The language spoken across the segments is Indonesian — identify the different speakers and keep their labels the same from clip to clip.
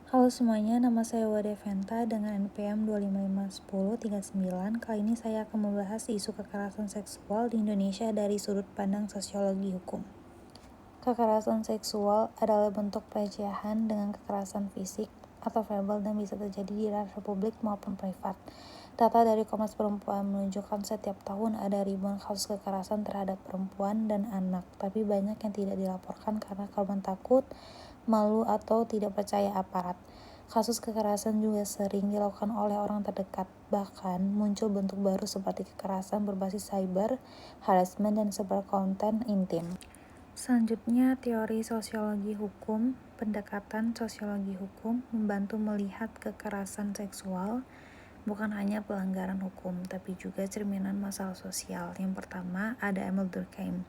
Speaker 1: Halo semuanya, nama saya Wade Venta dengan NPM 2551039. Kali ini saya akan membahas isu kekerasan seksual di Indonesia dari sudut pandang sosiologi hukum. Kekerasan seksual adalah bentuk pelecehan dengan kekerasan fisik atau verbal dan bisa terjadi di ranah publik maupun privat. Data dari Komnas Perempuan menunjukkan setiap tahun ada ribuan kasus kekerasan terhadap perempuan dan anak, tapi banyak yang tidak dilaporkan karena korban takut, malu, atau tidak percaya aparat. Kasus kekerasan juga sering dilakukan oleh orang terdekat, bahkan muncul bentuk baru seperti kekerasan berbasis cyber, harassment, dan sebar konten intim. Selanjutnya, teori sosiologi hukum. Pendekatan sosiologi hukum membantu melihat kekerasan seksual bukan hanya pelanggaran hukum, tapi juga cerminan masalah sosial. Yang pertama, ada Emil Durkheim,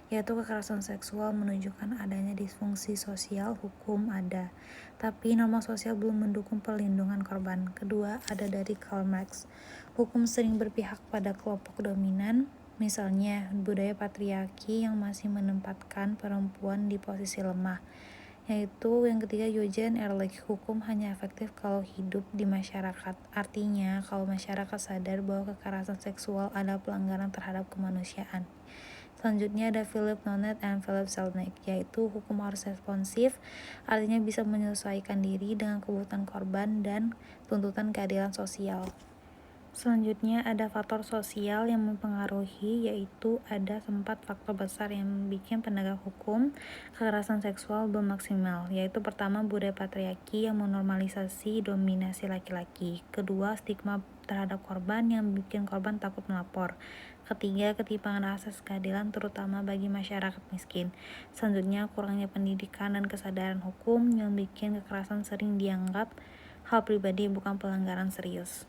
Speaker 1: yaitu kekerasan seksual menunjukkan adanya disfungsi sosial. Hukum ada, tapi norma sosial belum mendukung perlindungan korban. Kedua, ada dari Karl Marx, hukum sering berpihak pada kelompok dominan, misalnya budaya patriarki yang masih menempatkan perempuan di posisi lemah. Yaitu yang ketiga, Eugene Ehrlich, hukum hanya efektif kalau hidup di masyarakat. Artinya, kalau masyarakat sadar bahwa kekerasan seksual adalah pelanggaran terhadap kemanusiaan. Selanjutnya ada Philip Nonet dan Philip Selznick, yaitu hukum harus responsif, artinya bisa menyesuaikan diri dengan kebutuhan korban dan tuntutan keadilan sosial. Selanjutnya ada faktor sosial yang mempengaruhi, yaitu ada 4 faktor besar yang bikin penegak hukum kekerasan seksual belum maksimal, yaitu pertama, budaya patriarki yang menormalisasi dominasi laki-laki. Kedua, stigma terhadap korban yang bikin korban takut melapor. Ketiga, ketimpangan akses keadilan terutama bagi masyarakat miskin. Selanjutnya, kurangnya pendidikan dan kesadaran hukum yang bikin kekerasan sering dianggap hal pribadi bukan pelanggaran serius.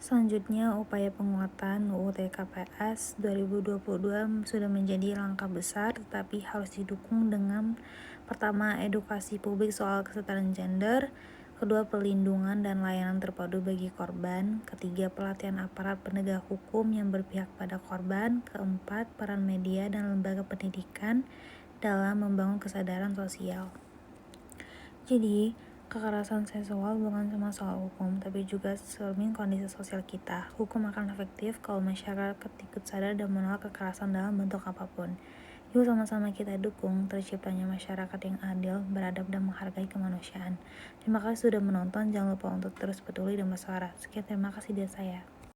Speaker 1: Selanjutnya, upaya penguatan UU TKPS 2022 sudah menjadi langkah besar, tetapi harus didukung dengan pertama, edukasi publik soal kesetaraan gender, kedua, perlindungan dan layanan terpadu bagi korban, ketiga, pelatihan aparat penegak hukum yang berpihak pada korban, keempat, peran media dan lembaga pendidikan dalam membangun kesadaran sosial. Jadi, kekerasan seksual bukan cuma soal hukum, tapi juga cermin kondisi sosial kita. Hukum akan efektif kalau masyarakat ikut sadar dan menolak kekerasan dalam bentuk apapun. Yuk sama-sama kita dukung terciptanya masyarakat yang adil, beradab, dan menghargai kemanusiaan. Terima kasih sudah menonton, jangan lupa untuk terus peduli dan bersuara. Sekian, terima kasih dari saya.